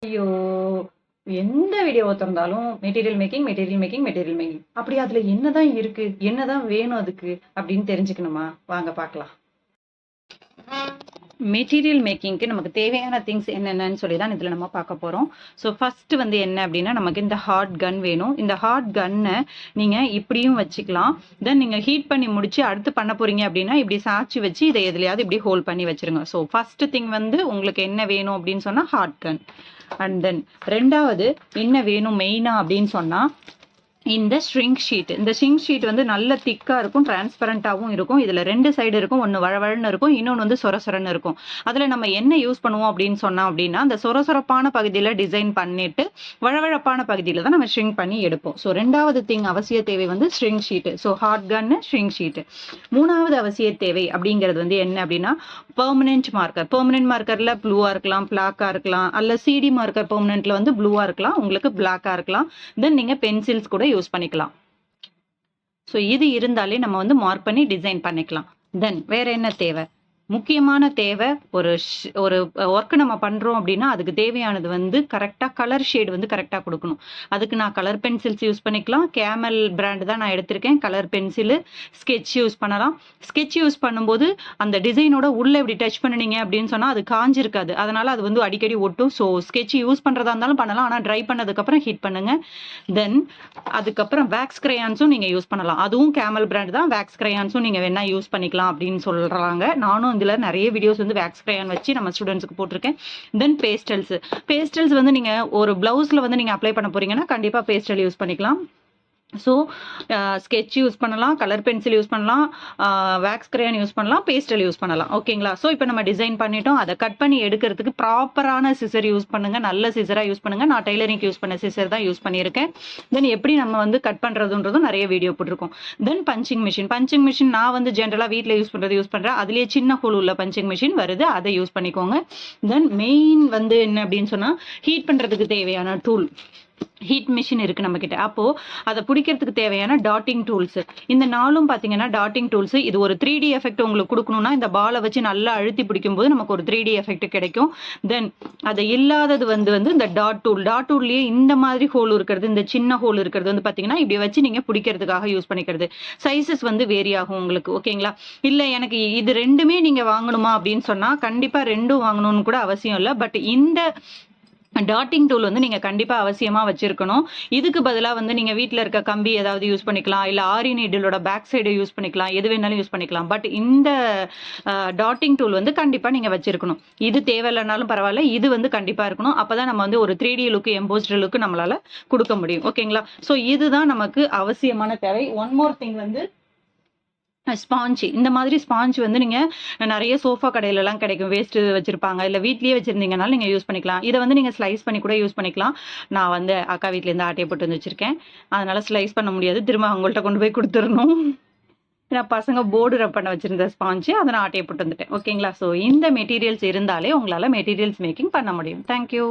ஐயோ! எந்த வீடியோவ தொறந்தாலும் material making. அப்படி அதுல என்னதான் இருக்கு? என்னதான் வேணும் அதுக்கு? அப்படின்னு தெரிஞ்சுக்கணுமா? வாங்க பார்க்கலாம். மெட்டீரியல் மேக்கிங்க்கு நமக்கு தேவையான திங்ஸ் என்னென்னு சொல்லி தான் இதில் நம்ம பார்க்க போகிறோம். ஸோ ஃபர்ஸ்ட் வந்து என்ன அப்படின்னா நமக்கு இந்த ஹாட் கன் வேணும். இந்த ஹாட் கன்னை நீங்கள் இப்படியும் வச்சுக்கலாம். தென் நீங்கள் ஹீட் பண்ணி முடிச்சு அடுத்து பண்ண போறீங்க அப்படின்னா இப்படி சாய்ச்சி வச்சு இதை எதுலையாவது இப்படி ஹோல்ட் பண்ணி வச்சிருங்க. ஸோ ஃபர்ஸ்ட் திங் வந்து உங்களுக்கு என்ன வேணும் அப்படின்னு சொன்னால் ஹாட் கன். அண்ட் தென் ரெண்டாவது என்ன வேணும் மெயினாக அப்படின்னு சொன்னால் இந்த ஷ்ரிங்க் ஷீட். இந்த ஷ்ரிங்க் ஷீட் வந்து நல்ல திக்காக இருக்கும், டிரான்ஸ்பரண்டாகவும் இருக்கும். இதில் 2 சைடு இருக்கும். ஒன்று வழவழன்னு இருக்கும், இன்னொன்று வந்து சொரசொரன்னு இருக்கும். அதில் நம்ம என்ன யூஸ் பண்ணுவோம் அப்படின்னு சொன்னோம் அப்படின்னா அந்த சொரசொரப்பான பகுதியில் டிசைன் பண்ணிட்டு வழவழப்பான பகுதியில் தான் நம்ம ஷ்ரிங்க் பண்ணி எடுப்போம். ஸோ 2வது திங் அவசிய தேவை வந்து ஷ்ரிங்க் ஷீட்டு. ஸோ ஹாட் கன்னு, ஷ்ரிங்க் ஷீட்டு. 3வது அவசிய தேவை அப்படிங்கிறது வந்து என்ன அப்படின்னா பெர்மனெண்ட் மார்க்கர். பெர்மனெண்ட் மார்க்கரில் ப்ளூவாக இருக்கலாம், பிளாக்காக இருக்கலாம், அல்ல சிடி மார்க்கர் பெர்மனெண்ட்டில் வந்து ப்ளூவாக இருக்கலாம், உங்களுக்கு பிளாக்காக இருக்கலாம். தென் நீங்கள் பென்சில்ஸ் கூட யூஸ் பண்ணிக்கலாம். ஸோ இது இருந்தாலே நம்ம வந்து மார்க் பண்ணி டிசைன் பண்ணிக்கலாம். தென் வேற என்ன தேவை? முக்கியமான தேவை ஒரு ஒர்க் நம்ம பண்ணுறோம் அப்படின்னா அதுக்கு தேவையானது வந்து கரெக்டாக கலர் ஷேட் வந்து கரெக்டாக கொடுக்கணும். அதுக்கு நான் கலர் பென்சில்ஸ் யூஸ் பண்ணிக்கலாம். கேமல் பிராண்டு தான் நான் எடுத்திருக்கேன். கலர் பென்சிலு, ஸ்கெட்ச் யூஸ் பண்ணலாம். ஸ்கெட்ச் யூஸ் பண்ணும்போது அந்த டிசைனோட உள்ளே இப்படி டச் பண்ணினீங்க அப்படின்னு சொன்னால் அது காஞ்சிருக்காது, அதனால் அது வந்து அடிக்கடி ஒட்டும். ஸோ ஸ்கெட்ச் யூஸ் பண்ணுறதா இருந்தாலும் பண்ணலாம், ஆனால் ட்ரை பண்ணதுக்கப்புறம் ஹீட் பண்ணுங்கள். தென் அதுக்கப்புறம் வேக்ஸ் கிரையான்ஸும் நீங்கள் யூஸ் பண்ணலாம். அதுவும் கேமல் பிராண்டு தான். வேக்ஸ் கிரையான்ஸும் நீங்கள் வேணா யூஸ் பண்ணிக்கலாம் அப்படின்னு சொல்கிறாங்க. நானும் இதில் நிறைய வீடியோஸ் வந்து வேக்ஸ் கிரையான் வச்சு நம்ம ஸ்டூடெண்ட்ஸ்க்கு போட்டிருக்கேன். தென் பேஸ்டல்ஸ் வந்து நீங்கள் ஒரு பிளவுஸில் வந்து நீங்கள் அப்ளை பண்ண போறீங்கன்னா கண்டிப்பாக பேஸ்டல் யூஸ் பண்ணிக்கலாம். ஸோ ஸ்கெட்ச் யூஸ் பண்ணலாம், கலர் பென்சில் யூஸ் பண்ணலாம், வேக்ஸ் கிரையான் யூஸ் பண்ணலாம், பேஸ்டல் யூஸ் பண்ணலாம். ஓகேங்களா? ஸோ இப்போ நம்ம டிசைன் பண்ணிட்டோம். அதை கட் பண்ணி எடுக்கிறதுக்கு ப்ராப்பரான சிசர் யூஸ் பண்ணுங்கள், நல்ல சிசராக யூஸ் பண்ணுங்கள். நான் டெய்லரிங்க்கு யூஸ் பண்ண சிசர் தான் யூஸ் பண்ணியிருக்கேன். தென் எப்படி நம்ம வந்து கட் பண்ணுறதுன்றதும் நிறைய வீடியோ போட்டிருக்கோம். தென் பஞ்சிங் மிஷின் நான் வந்து ஜென்ரலாக வீட்டில் யூஸ் பண்ணுறேன். அதுலேயே சின்ன ஹோல் உள்ள பஞ்சிங் மிஷின் வருது, அதை யூஸ் பண்ணிக்கோங்க. தென் மெயின் வந்து என்ன அப்படின்னு சொன்னால் ஹீட் பண்ணுறதுக்கு தேவையான டூல், ஹீட் மிஷின் இருக்கு நம்ம கிட்ட. அப்போ அதை பிடிக்கிறதுக்கு தேவையான டாட்டிங் டூல்ஸ். இந்த நாளும் பார்த்தீங்கன்னா டாட்டிங் டூல்ஸ். இது ஒரு 3D எஃபெக்ட் உங்களுக்கு கொடுக்கணும்னா இந்த பாலை வச்சு நல்லா அழுத்தி பிடிக்கும் போது நமக்கு ஒரு 3D எஃபெக்ட் கிடைக்கும். தென் அது இல்லாதது வந்து இந்த டாட் டூல்லேயே இந்த மாதிரி ஹோல் இருக்கிறது, இந்த சின்ன ஹோல் இருக்கிறது வந்து பார்த்தீங்கன்னா இப்படி வச்சு நீங்கள் பிடிக்கிறதுக்காக யூஸ் பண்ணிக்கிறது. சைஸஸ் வந்து வேரி ஆகும் உங்களுக்கு. ஓகேங்களா? இல்லை எனக்கு இது 2மே நீங்கள் வாங்கணுமா அப்படின்னு சொன்னால் கண்டிப்பாக 2ம் வாங்கணும்னு கூட அவசியம் இல்லை. பட் இந்த டாட்டிங் டூல் வந்து நீங்கள் கண்டிப்பாக அவசியமாக வச்சுருக்கணும். இதுக்கு பதிலாக வந்து நீங்கள் வீட்டில் இருக்க கம்பி ஏதாவது யூஸ் பண்ணிக்கலாம், இல்லை ஆரி நீடிலோட பேக் சைடு யூஸ் பண்ணிக்கலாம், எது வேணாலும் யூஸ் பண்ணிக்கலாம். பட் இந்த டாட்டிங் டூல் வந்து கண்டிப்பாக நீங்கள் வச்சுருக்கணும். இது தேவையில்லைனாலும் பரவாயில்ல, இது வந்து கண்டிப்பாக இருக்கணும். அப்போ தான் நம்ம வந்து ஒரு 3D லுக்கு, எம்போஸ்டு லுக்கு நம்மளால் கொடுக்க முடியும். ஓகேங்களா? ஸோ இதுதான் நமக்கு அவசியமான தேவை. ஒன் மோர் திங் வந்து ஸ்பாஞ்சு. இந்த மாதிரி ஸ்பாஞ்சு வந்து நீங்கள் நிறைய சோஃபா கடையிலலாம் கிடைக்கும், வேஸ்ட்டு வச்சுருப்பாங்க, இல்லை வீட்லேயே வச்சுருந்தீங்கனாலும் நீங்கள் யூஸ் பண்ணிக்கலாம். இதை வந்து நீங்கள் ஸ்லைஸ் பண்ணி கூட யூஸ் பண்ணிக்கலாம். நான் வந்து அக்கா வீட்டிலேருந்து ஆட்டையை போட்டு வந்து வச்சுருக்கேன், அதனால் ஸ்லைஸ் பண்ண முடியாது, திரும்ப அவங்கள்ட்ட கொண்டு போய் கொடுத்துடணும். நான் பசங்க போர்டு ரப் பண்ண வச்சுருந்த ஸ்பாஞ்சு, அதை நான் ஆட்டையை போட்டு வந்துட்டேன். ஓகேங்களா? ஸோ இந்த மெட்டீரியல்ஸ் இருந்தாலே உங்களால் மெட்டீரியல்ஸ் மேக்கிங் பண்ண முடியும். தேங்க்யூ.